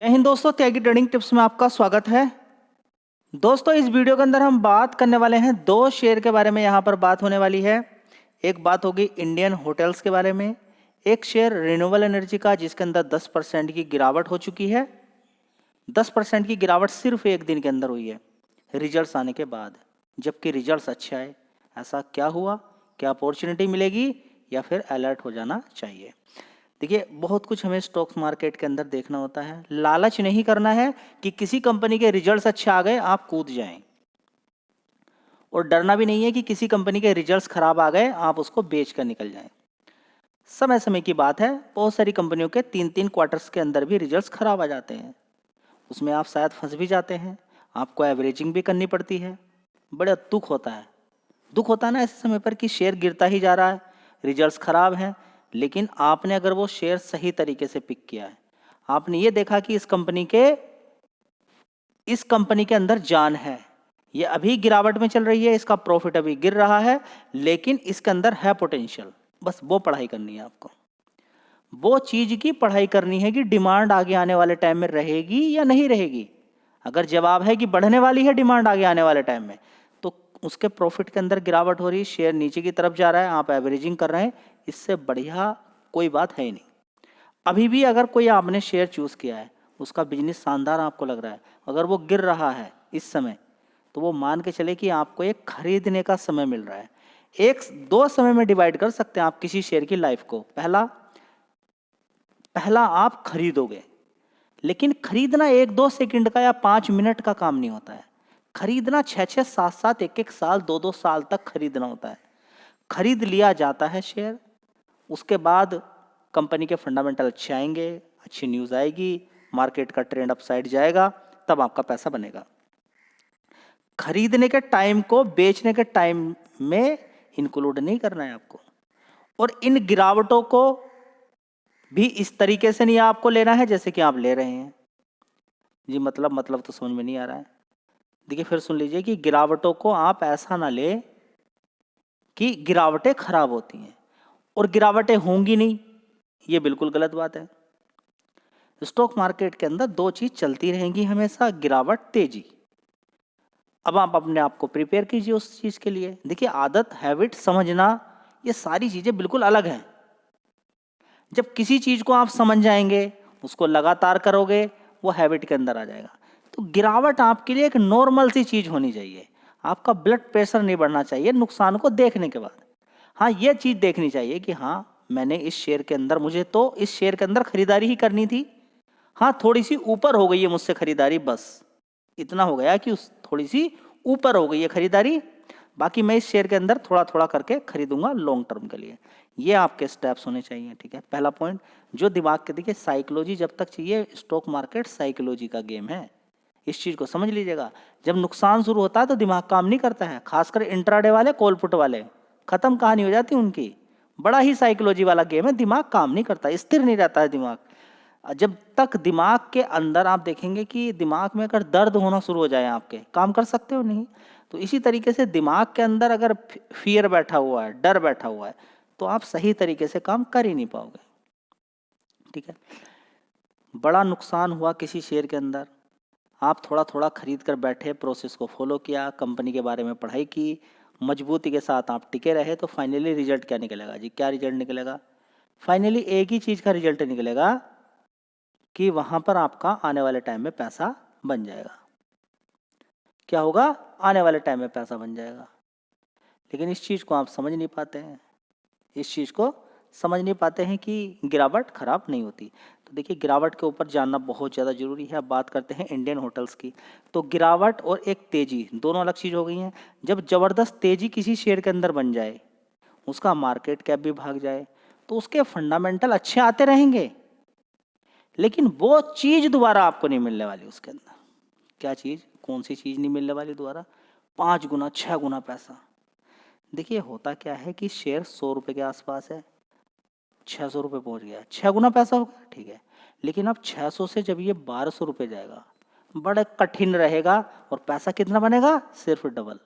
जय हिंद दोस्तों, त्यागी trading tips में आपका स्वागत है। दोस्तों, इस वीडियो के अंदर हम बात करने वाले हैं दो शेयर के बारे में। यहाँ पर बात होने वाली है, एक बात होगी इंडियन होटल्स के बारे में, एक शेयर रिन्यूएबल एनर्जी का जिसके अंदर 10% की गिरावट हो चुकी है। 10% की गिरावट सिर्फ एक दिन के अंदर हुई है रिजल्ट्स आने के बाद, जबकि रिजल्ट्स अच्छे आए। ऐसा क्या हुआ? क्या अपॉर्चुनिटी मिलेगी या फिर अलर्ट हो जाना चाहिए? देखिए, बहुत कुछ हमें स्टॉक मार्केट के अंदर देखना होता है। लालच नहीं करना है कि किसी कंपनी के रिजल्ट्स अच्छे आ गए आप कूद जाएं, और डरना भी नहीं है कि किसी कंपनी के रिजल्ट्स खराब आ गए आप उसको बेच कर निकल जाएं। समय समय की बात है, बहुत सारी कंपनियों के 3-3 क्वार्टर्स के अंदर भी रिजल्ट्स खराब आ जाते हैं। उसमें आप शायद फंस भी जाते हैं, आपको एवरेजिंग भी करनी पड़ती है। बड़ा दुख होता है। दुख होता है ना ऐसे समय पर कि शेयर गिरता ही जा रहा है, रिजल्ट्स खराब हैं, लेकिन आपने अगर वो शेयर सही तरीके से पिक किया है, आपने ये देखा कि इस कंपनी के अंदर जान है, ये अभी गिरावट में चल रही है, इसका प्रॉफिट अभी गिर रहा है, लेकिन इसके अंदर है पोटेंशियल। बस वो पढ़ाई करनी है आपको, वो चीज की पढ़ाई करनी है कि डिमांड आगे आने वाले टाइम में रहेगी या नहीं रहेगी। अगर जवाब है कि बढ़ने वाली है डिमांड आगे आने वाले टाइम में, तो उसके प्रॉफिट के अंदर गिरावट हो रही है, शेयर नीचे की तरफ जा रहा है, आप एवरेजिंग कर रहे हैं, इससे बढ़िया कोई बात है ही नहीं। अभी भी अगर कोई आपने शेयर चूज किया है, उसका बिजनेस शानदार आपको लग रहा है, अगर वो गिर रहा है इस समय, तो वो मान के चले कि आपको एक खरीदने का समय मिल रहा है। एक दो समय में डिवाइड कर सकते हैं आप किसी शेयर की लाइफ को। पहला आप खरीदोगे, लेकिन खरीदना 1-2 सेकंड का या 5 मिनट का काम नहीं होता है। खरीदना 6-6, 7-7, 1-1 साल, 2-2 साल तक खरीदना होता है। खरीद लिया जाता है शेयर, उसके बाद कंपनी के फंडामेंटल अच्छे आएंगे, अच्छी न्यूज़ आएगी, मार्केट का ट्रेंड अपसाइड जाएगा, तब आपका पैसा बनेगा। खरीदने के टाइम को बेचने के टाइम में इंक्लूड नहीं करना है आपको। और इन गिरावटों को भी इस तरीके से नहीं आपको लेना है जैसे कि आप ले रहे हैं जी। मतलब तो समझ में नहीं आ रहा है। देखिए, फिर सुन लीजिए कि गिरावटों को आप ऐसा ना ले कि गिरावटें खराब होती हैं और गिरावटें होंगी नहीं, ये बिल्कुल गलत बात है। स्टॉक मार्केट के अंदर दो चीज चलती रहेंगी हमेशा, गिरावट, तेजी। अब आप अपने आप को प्रिपेयर कीजिए उस चीज के लिए। देखिए, आदत, हैबिट, समझना, ये सारी चीजें बिल्कुल अलग हैं। जब किसी चीज को आप समझ जाएंगे, उसको लगातार करोगे, वो हैबिट के अंदर आ जाएगा। तो गिरावट आपके लिए एक नॉर्मल सी चीज होनी चाहिए। आपका ब्लड प्रेशर नहीं बढ़ना चाहिए नुकसान को देखने के बाद। हाँ, ये चीज देखनी चाहिए कि हाँ, मैंने इस शेयर के अंदर, मुझे तो इस शेयर के अंदर खरीदारी ही करनी थी। हाँ, थोड़ी सी ऊपर हो गई है मुझसे खरीदारी, बस इतना हो गया कि उस थोड़ी सी ऊपर हो गई है खरीदारी, बाकी मैं इस शेयर के अंदर थोड़ा थोड़ा करके खरीदूंगा लॉन्ग टर्म के लिए। ये आपके स्टेप्स होने चाहिए, ठीक है। पहला पॉइंट, जो दिमाग के, देखिए साइकोलॉजी जब तक चाहिए, स्टॉक मार्केट साइकोलॉजी का गेम है, इस चीज को समझ लीजिएगा। जब नुकसान शुरू होता है तो दिमाग काम नहीं करता है, खासकर इंट्राडे वाले, कॉल पुट वाले, खत्म कहानी हो जाती है उनकी। बड़ा ही साइकोलॉजी वाला गेम है, दिमाग काम नहीं करता, स्थिर नहीं रहता है दिमाग। जब तक दिमाग के अंदर आप देखेंगे कि दिमाग में अगर दर्द होना शुरू हो जाए, आपके काम कर सकते हो नहीं। तो इसी तरीके से दिमाग के अंदर अगर फियर बैठा हुआ है, डर बैठा हुआ है, तो आप सही तरीके से काम कर ही नहीं पाओगे, ठीक है। बड़ा नुकसान हुआ किसी शेयर के अंदर, आप थोड़ा थोड़ा खरीद कर बैठे, प्रोसेस को फॉलो किया, कंपनी के बारे में पढ़ाई की, मजबूती के साथ आप टिके रहे, तो फाइनली रिजल्ट क्या निकलेगा जी? क्या रिजल्ट निकलेगा? फाइनली एक ही चीज़ का रिजल्ट निकलेगा कि वहाँ पर आपका आने वाले टाइम में पैसा बन जाएगा। क्या होगा? आने वाले टाइम में पैसा बन जाएगा। लेकिन इस चीज़ को आप समझ नहीं पाते हैं, इस चीज़ को समझ नहीं पाते हैं कि गिरावट खराब नहीं होती। तो देखिए, गिरावट के ऊपर जानना बहुत ज़्यादा ज़रूरी है। अब बात करते हैं इंडियन होटल्स की। तो गिरावट और एक तेज़ी दोनों अलग चीज़ हो गई हैं। जब ज़बरदस्त तेज़ी किसी शेयर के अंदर बन जाए, उसका मार्केट कैप भी भाग जाए, तो उसके फंडामेंटल अच्छे आते रहेंगे, लेकिन वो चीज़ दोबारा आपको नहीं मिलने वाली उसके अंदर। क्या चीज़? कौन सी चीज़ नहीं मिलने वाली दोबारा? 5 गुना, 6 गुना पैसा। देखिए, होता क्या है कि शेयर 100 रुपये के आसपास है, 600 रुपये पहुंच गया, 6 गुना पैसा हो गया, ठीक है। लेकिन अब 600 से जब ये 1200 रुपये जाएगा, बड़ा कठिन रहेगा, और पैसा कितना बनेगा? सिर्फ डबल।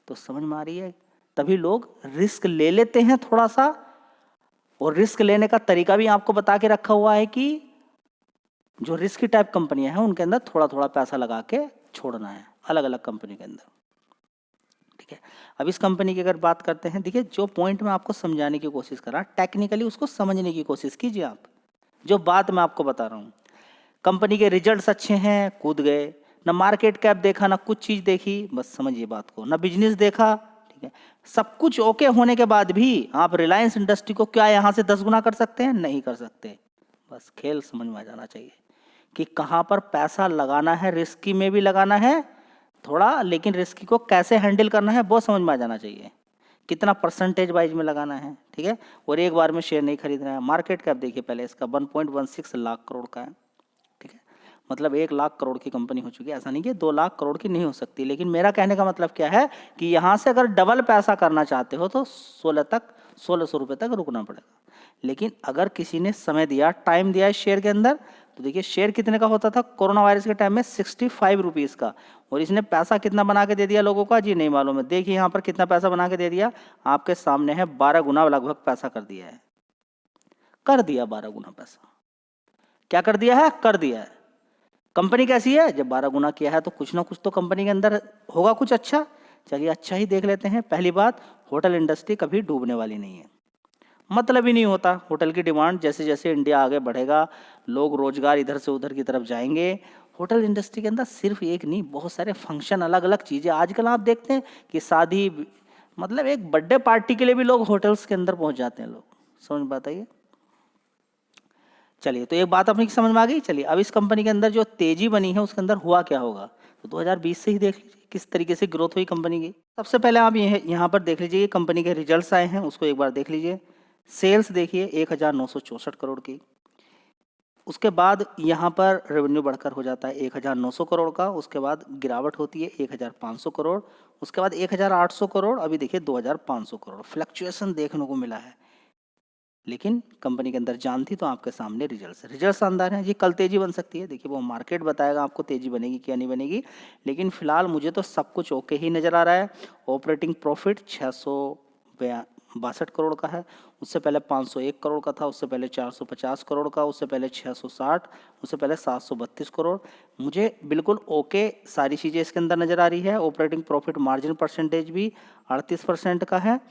तो समझ में आ रही है? तभी लोग रिस्क ले लेते हैं थोड़ा सा, और रिस्क लेने का तरीका भी आपको बता के रखा हुआ है कि जो रिस्की टाइप कंपनियां हैं उनके अंदर थोड़ा थोड़ा पैसा लगा के छोड़ना है, अलग अलग कंपनी के अंदर, ठीक है। अब इस कंपनी की अगर बात करते हैं, देखिए जो पॉइंट मैं आपको समझाने की कोशिश कर रहा हूँ टेक्निकली उसको समझने की कोशिश कीजिए आप, जो बात मैं आपको बता रहा हूँ। कंपनी के रिजल्ट्स अच्छे हैं, कूद गए, ना मार्केट कैप देखा, ना कुछ चीज़ देखी, बस समझिए बात को, ना बिजनेस देखा, ठीक है। सब कुछ ओके होने के बाद भी आप रिलायंस इंडस्ट्री को क्या यहाँ से 10 गुना कर सकते हैं? नहीं कर सकते। बस खेल समझ में आ जाना चाहिए कि कहाँ पर पैसा लगाना है, रिस्की में भी लगाना है थोड़ा, लेकिन रिस्की को कैसे हैंडल करना है वो समझ में आ जाना चाहिए, कितना परसेंटेज वाइज में लगाना है, ठीक है। और एक बार में शेयर नहीं खरीदना है। मार्केट कैप देखिए पहले इसका 1.16 लाख करोड़ का है, ठीक है। मतलब 1 लाख करोड़ की कंपनी हो चुकी है। ऐसा नहीं कि 2 लाख करोड़ की नहीं हो सकती, लेकिन मेरा कहने का मतलब क्या है कि यहाँ से अगर डबल पैसा करना चाहते हो तो 1600 रुपये तक रुकना पड़ेगा। लेकिन अगर किसी ने समय दिया, टाइम दिया है शेयर के अंदर, तो देखिए शेयर कितने का होता था कोरोना वायरस के टाइम में? 65 रुपीज़ का। और इसने पैसा कितना बना के दे दिया लोगों का? जी नहीं मालूम है। देखिए यहाँ पर कितना पैसा बना के दे दिया, आपके सामने है, 12 गुना लगभग पैसा कर दिया है, कर दिया 12 गुना पैसा। क्या कर दिया है? कर दिया है। कंपनी कैसी है? जब 12 गुना किया है तो कुछ ना कुछ तो कंपनी के अंदर होगा कुछ अच्छा। चलिए अच्छा ही देख लेते हैं। पहली बात, होटल इंडस्ट्री कभी डूबने वाली नहीं है, मतलब ही नहीं होता। होटल की डिमांड जैसे जैसे इंडिया आगे बढ़ेगा, लोग रोजगार इधर से उधर की तरफ जाएंगे। होटल इंडस्ट्री के अंदर सिर्फ एक नहीं, बहुत सारे फंक्शन, अलग अलग चीज़ें आजकल आप देखते हैं कि शादी, मतलब एक बर्थडे पार्टी के लिए भी लोग होटल्स के अंदर पहुंच जाते हैं लोग। समझ बात है? चलिए तो एक बात अपनी समझ में आ गई। चलिए अब इस कंपनी के अंदर जो तेजी बनी है उसके अंदर हुआ क्या होगा, तो 2020 से ही देख लीजिए किस तरीके से ग्रोथ हुई कंपनी की। सबसे पहले आप यहाँ पर देख लीजिए कंपनी के रिजल्ट्स आए हैं, उसको एक बार देख लीजिए। सेल्स देखिए 1964 करोड़ की। उसके बाद यहाँ पर रेवेन्यू बढ़कर हो जाता है 1900 करोड़ का। उसके बाद गिरावट होती है 1500 करोड़। उसके बाद 1800 करोड़, अभी देखिए 2500 करोड़। फ्लक्चुएशन देखने को मिला है, लेकिन कंपनी के अंदर जान थी। तो आपके सामने रिजल्ट शानदार हैं जी। कल तेजी बन सकती है, देखिए वो मार्केट बताएगा आपको तेजी बनेगी क्या नहीं बनेगी, लेकिन फिलहाल मुझे तो सब कुछ ओके ही नज़र आ रहा है। ऑपरेटिंग प्रॉफिट 662 करोड़ का है, उससे पहले 501 करोड़ का था, उससे पहले 450 करोड़ का, उससे पहले 660, उससे पहले 732 करोड़। मुझे बिल्कुल ओके सारी चीज़ें इसके अंदर नज़र आ रही है। ऑपरेटिंग प्रॉफिट मार्जिन परसेंटेज भी 38% का है,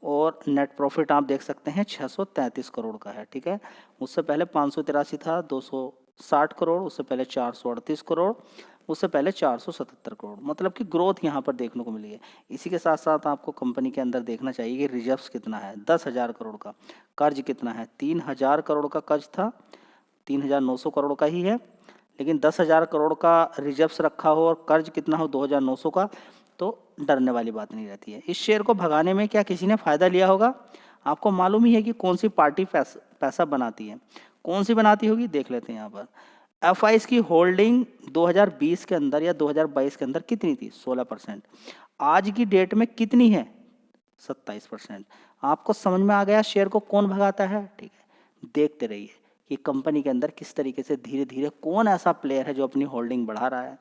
और नेट प्रॉफिट आप देख सकते हैं 633 करोड़ का है, ठीक है। उससे पहले 583 था, 260 करोड़, उससे पहले 438 करोड़, उससे पहले 477 करोड़। मतलब कि ग्रोथ यहाँ पर देखने को मिली है। इसी के साथ साथ आपको कंपनी के अंदर देखना चाहिए कि रिजर्व्स कितना है, 10,000 करोड़ का। कर्ज कितना है? 3,000 करोड़ का कर्ज था, 3,900 करोड़ का ही है, लेकिन 10,000 करोड़ का रिजर्व्स रखा हो और कर्ज कितना हो 2,900 का, तो डरने वाली बात नहीं रहती है। इस शेयर को भगाने में क्या किसी ने फ़ायदा लिया होगा? आपको मालूम ही है कि कौन सी पार्टी पैसा बनाती है, कौन सी बनाती होगी, देख लेते हैं यहाँ पर। एफआईज की होल्डिंग 2020 के अंदर या 2022 के अंदर कितनी थी? 16%। आज की डेट में कितनी है? 27%। आपको समझ में आ गया शेयर को कौन भगाता है? ठीक है, देखते रहिए कि कंपनी के अंदर किस तरीके से धीरे धीरे कौन ऐसा प्लेयर है जो अपनी होल्डिंग बढ़ा रहा है,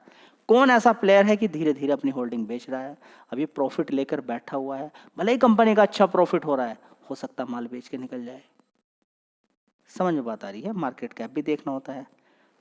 कौन ऐसा प्लेयर है कि धीरे धीरे अपनी होल्डिंग बेच रहा है, अभी प्रॉफिट लेकर बैठा हुआ है। भले ही कंपनी का अच्छा प्रॉफिट हो रहा है, हो सकता है माल बेच के निकल जाए। समझ में बात आ रही है? मार्केट कैप भी देखना होता है।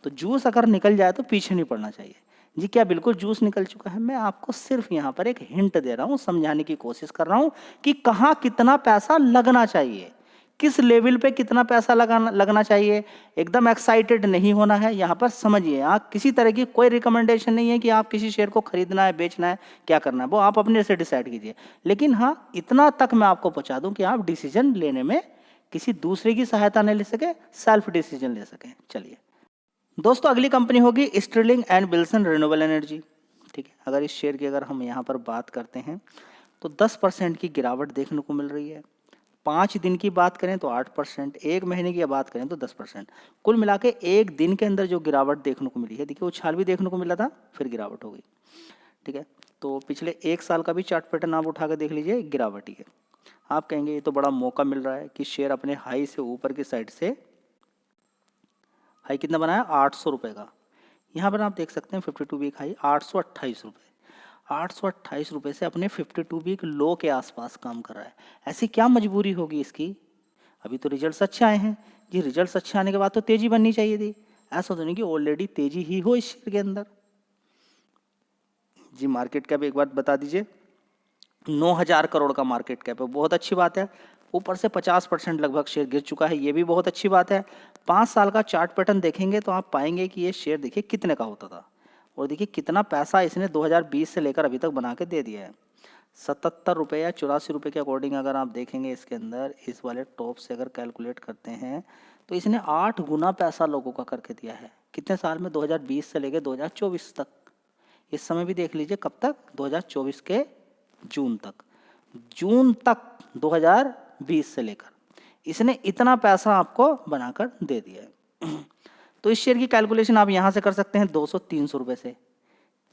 तो जूस अगर निकल जाए तो पीछे नहीं पड़ना चाहिए जी। क्या बिल्कुल जूस निकल चुका है? मैं आपको सिर्फ यहाँ पर एक हिंट दे रहा हूँ, समझाने की कोशिश कर रहा हूँ कि कहाँ कितना पैसा लगना चाहिए, किस लेवल पे कितना पैसा लगना चाहिए। एकदम एक्साइटेड नहीं होना है यहाँ पर, समझिए। यहाँ किसी तरह की कोई रिकमेंडेशन नहीं है कि आप किसी शेयर को खरीदना है, बेचना है, क्या करना है, वो आप अपने से डिसाइड कीजिए। लेकिन हाँ, इतना तक मैं आपको पहुँचा दूँ कि आप डिसीजन लेने में किसी दूसरे की सहायता नहीं ले सके, सेल्फ डिसीजन ले सकें। चलिए दोस्तों, अगली कंपनी होगी Sterling and Wilson renewable energy, ठीक है। अगर इस शेयर की अगर हम यहाँ पर बात करते हैं तो 10% की गिरावट देखने को मिल रही है। 5 दिन की बात करें तो 8%, 1 महीने की बात करें तो 10%। कुल मिला के एक दिन के अंदर जो गिरावट देखने को मिली है, देखिए उछाल भी देखने को मिला था, फिर गिरावट हो गई, ठीक है। तो पिछले 1 साल का भी चार्ट पैटर्न आप उठा कर देख लीजिए, गिरावट ही है। आप कहेंगे ये तो बड़ा मौका मिल रहा है कि शेयर अपने हाई से ऊपर की साइड से, हाई कितना बनाया? 800 रुपये का। यहाँ पर आप देख सकते हैं 52 वीक हाई 828 रुपये। 828 रुपये से अपने 52 वीक लो के आसपास काम कर रहा है। ऐसी क्या मजबूरी होगी इसकी? अभी तो रिजल्ट्स अच्छे आए हैं जी। रिजल्ट्स अच्छे आने के बाद तो तेजी बननी चाहिए थी। ऐसा तो नहीं कि ऑलरेडी तेजी ही हो इस शेयर के अंदर। जी मार्केट कैप एक बार बता दीजिए, 9,000 करोड़ का मार्केट कैप है, बहुत अच्छी बात है। ऊपर से 50% लगभग शेयर गिर चुका है, ये भी बहुत अच्छी बात है। 5 साल का चार्ट पैटर्न देखेंगे तो आप पाएंगे कि ये शेयर देखिए कितने का होता था, और देखिए कितना पैसा इसने 2020 से लेकर अभी तक बना के दे दिया है। 77 रुपये या 84 रुपये के अकॉर्डिंग अगर आप देखेंगे इसके अंदर, इस वाले टॉप से अगर कैलकुलेट करते हैं तो इसने 8 गुना पैसा लोगों का करके दिया है। कितने साल में? 2020 से लेकर 2024 तक। इस समय भी देख लीजिए कब तक, 2024 के जून तक 2020 से लेकर इसने इतना पैसा आपको बनाकर दे दिया है। तो इस शेयर की कैलकुलेशन आप यहाँ से कर सकते हैं 200-300 रुपये से,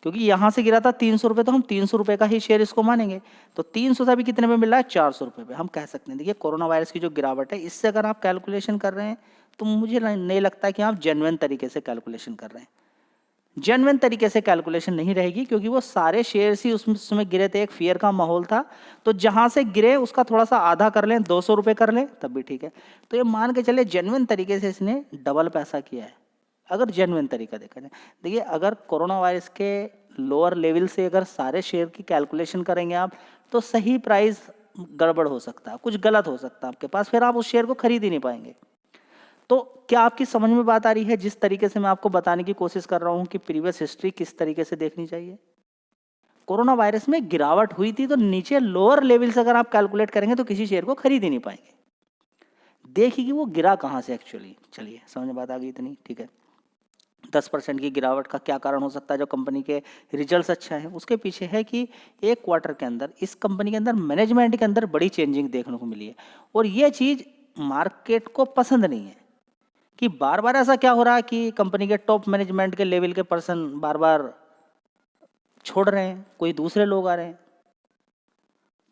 क्योंकि यहाँ से गिरा था 300 रुपये, तो हम 300 रुपये का ही शेयर इसको मानेंगे। तो 300 से अभी कितने में मिल रहा है? 400 रुपये पे हम कह सकते हैं। देखिए कोरोना वायरस की जो गिरावट है, इससे अगर आप कैलकुलेशन कर रहे हैं तो मुझे नहीं लगता कि आप जेन्युइन तरीके से कैलकुलेशन कर रहे हैं। जेन्युइन तरीके से कैलकुलेशन नहीं रहेगी, क्योंकि वो सारे शेयर्स ही उसमें गिरे थे, एक फियर का माहौल था। तो जहां से गिरे उसका थोड़ा सा आधा कर लें, 200 रुपये कर लें, तब भी ठीक है। तो ये मान के चले जेन्युइन तरीके से इसने डबल पैसा किया है, अगर जेन्युइन तरीका देखा जाए। देखिए अगर कोरोना वायरस के लोअर लेवल से अगर सारे शेयर की कैलकुलेशन करेंगे आप, तो सही प्राइस गड़बड़ हो सकता है, कुछ गलत हो सकता है आपके पास, फिर आप उस शेयर को खरीद ही नहीं पाएंगे। तो क्या आपकी समझ में बात आ रही है जिस तरीके से मैं आपको बताने की कोशिश कर रहा हूं कि प्रीवियस हिस्ट्री किस तरीके से देखनी चाहिए? कोरोना वायरस में गिरावट हुई थी, तो नीचे लोअर लेवल से अगर आप कैलकुलेट करेंगे तो किसी शेयर को खरीद ही नहीं पाएंगे। देखिए कि वो गिरा कहां से एक्चुअली। चलिए समझ में बात आ गई इतनी, ठीक है। 10% की गिरावट का क्या कारण हो सकता है? जो कंपनी के रिजल्ट्स अच्छा है, उसके पीछे है कि एक क्वार्टर के अंदर इस कंपनी के अंदर मैनेजमेंट के अंदर बड़ी चेंजिंग देखने को मिली है, और ये चीज मार्केट को पसंद नहीं है कि बार बार ऐसा क्या हो रहा है कि कंपनी के टॉप मैनेजमेंट के लेवल के पर्सन बार बार छोड़ रहे हैं, कोई दूसरे लोग आ रहे हैं,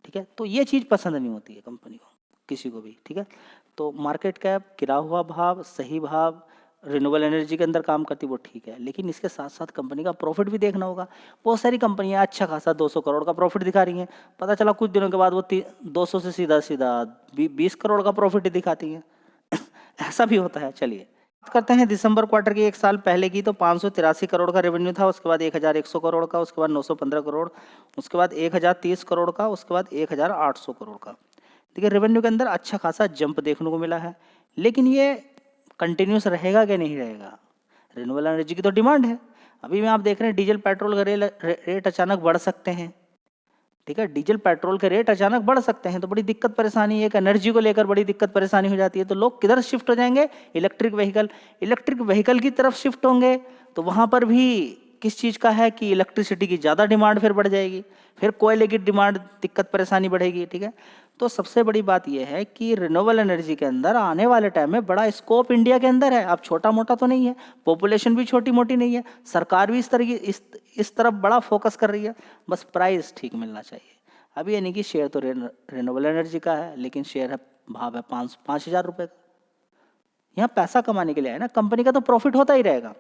ठीक है। तो ये चीज़ पसंद नहीं होती है कंपनी को, किसी को भी, ठीक है। तो मार्केट कैप, गिरा हुआ भाव, सही भाव, रिन्यूएबल एनर्जी के अंदर काम करती वो ठीक है, लेकिन इसके साथ साथ कंपनी का प्रॉफिट भी देखना होगा। बहुत सारी कंपनियां अच्छा खासा 200 करोड़ का प्रॉफिट दिखा रही हैं, पता चला कुछ दिनों के बाद वो 200 से सीधा 20 करोड़ का प्रॉफिट दिखाती हैं। ऐसा भी होता है। चलिए बात करते हैं दिसंबर क्वार्टर की, एक साल पहले की। तो 583 करोड़ का रेवेन्यू था, उसके बाद 1100 करोड़ का, उसके बाद 915 करोड़, उसके बाद 1030 करोड़ का, उसके बाद 1800 करोड़ का। देखिए रेवेन्यू के अंदर अच्छा खासा जंप देखने को मिला है, लेकिन ये कंटिन्यूस रहेगा कि नहीं रहेगा? रिन्यूएबल एनर्जी की तो डिमांड है। अभी में आप देख रहे हैं डीजल पेट्रोल का रेट अचानक बढ़ सकते हैं, ठीक है। डीजल पेट्रोल के रेट अचानक बढ़ सकते हैं, तो बड़ी दिक्कत परेशानी है, एक एनर्जी को लेकर बड़ी दिक्कत परेशानी हो जाती है। तो लोग किधर शिफ्ट हो जाएंगे? इलेक्ट्रिक व्हीकल की तरफ शिफ्ट होंगे। तो वहां पर भी किस चीज़ का है कि इलेक्ट्रिसिटी की ज़्यादा डिमांड फिर बढ़ जाएगी, फिर कोयले की डिमांड, दिक्कत परेशानी बढ़ेगी, ठीक है। तो सबसे बड़ी बात यह है कि रिन्यूएबल एनर्जी के अंदर आने वाले टाइम में बड़ा स्कोप इंडिया के अंदर है। अब छोटा मोटा तो नहीं है, पॉपुलेशन भी छोटी मोटी नहीं है, सरकार भी इस तरफ बड़ा फोकस कर रही है, बस प्राइस ठीक मिलना चाहिए। अभी यानी कि शेयर तो रिन्यूएबल एनर्जी का है, लेकिन शेयर है, भाव है 5,000 रुपये का। यहाँ पैसा कमाने के लिए है ना, कंपनी का तो प्रॉफिट होता ही रहेगा।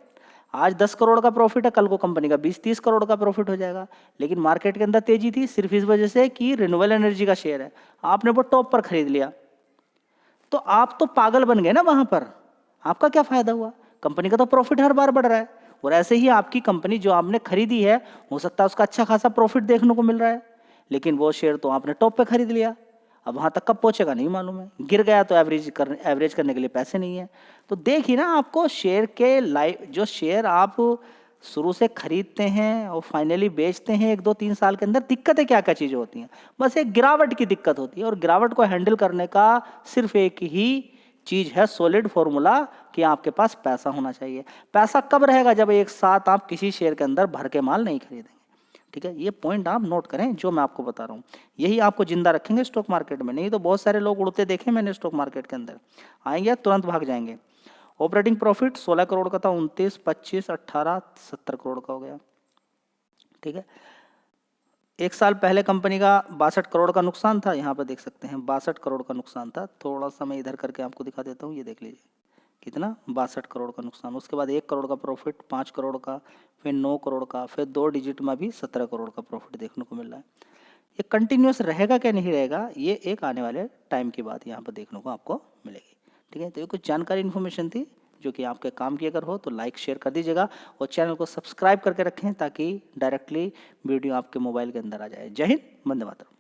आज 10 करोड़ का प्रॉफिट है, कल को कंपनी का 20-30 करोड़ का प्रॉफिट हो जाएगा। लेकिन मार्केट के अंदर तेजी थी सिर्फ इस वजह से कि रिन्यूएबल एनर्जी का शेयर है, आपने वो टॉप पर खरीद लिया, तो आप तो पागल बन गए ना वहां पर। आपका क्या फायदा हुआ? कंपनी का तो प्रॉफिट हर बार बढ़ रहा है, और ऐसे ही आपकी कंपनी जो आपने खरीदी है, हो सकता है उसका अच्छा खासा प्रॉफिट देखने को मिल रहा है, लेकिन वो शेयर तो आपने टॉप पे खरीद लिया। अब वहां तक कब पहुंचेगा नहीं मालूम है, गिर गया तो एवरेज करने के लिए पैसे नहीं है। तो देखिए ना, आपको शेयर के जो शेयर आप शुरू से खरीदते हैं और फाइनली बेचते हैं 1-2-3 साल के अंदर, दिक्कतें क्या क्या चीज़ें होती हैं? बस एक गिरावट की दिक्कत होती है, और गिरावट को हैंडल करने का सिर्फ एक ही चीज़ है, सॉलिड फॉर्मूला, कि आपके पास पैसा होना चाहिए। पैसा कब रहेगा? जब एक साथ आप किसी शेयर के अंदर भर के माल नहीं खरीदेंगे, ठीक है। ये पॉइंट आप नोट करें जो मैं आपको बता रहा हूँ, यही आपको जिंदा रखेंगे स्टॉक मार्केट में। नहीं तो बहुत सारे लोग उड़ते देखे मैंने स्टॉक मार्केट के अंदर, आएंगे तुरंत भाग जाएंगे। ऑपरेटिंग प्रॉफिट 16 करोड़ का था, 29, 25, 18, 70 करोड़ का हो गया, ठीक है। एक साल पहले कंपनी का 62 करोड़ का नुकसान था, यहाँ पर देख सकते हैं 62 करोड़ का नुकसान था। थोड़ा सा मैं इधर करके आपको दिखा देता हूँ, ये देख लीजिए कितना, 62 करोड़ का नुकसान। उसके बाद 1 करोड़ का प्रॉफिट, 5 करोड़ का, फिर 9 करोड़ का, फिर 2 डिजिट में भी 17 करोड़ का प्रॉफिट देखने को मिल रहा है। ये कंटिन्यूस रहेगा क्या नहीं रहेगा, ये एक आने वाले टाइम की बात यहाँ पर देखने को आपको मिलेगी, ठीक है। तो ये कुछ जानकारी इन्फॉर्मेशन थी जो कि आपके काम की अगर हो तो लाइक शेयर कर दीजिएगा और चैनल को सब्सक्राइब करके रखें ताकि डायरेक्टली वीडियो आपके मोबाइल के अंदर आ जाए। जय हिंद, वंदे मातरम।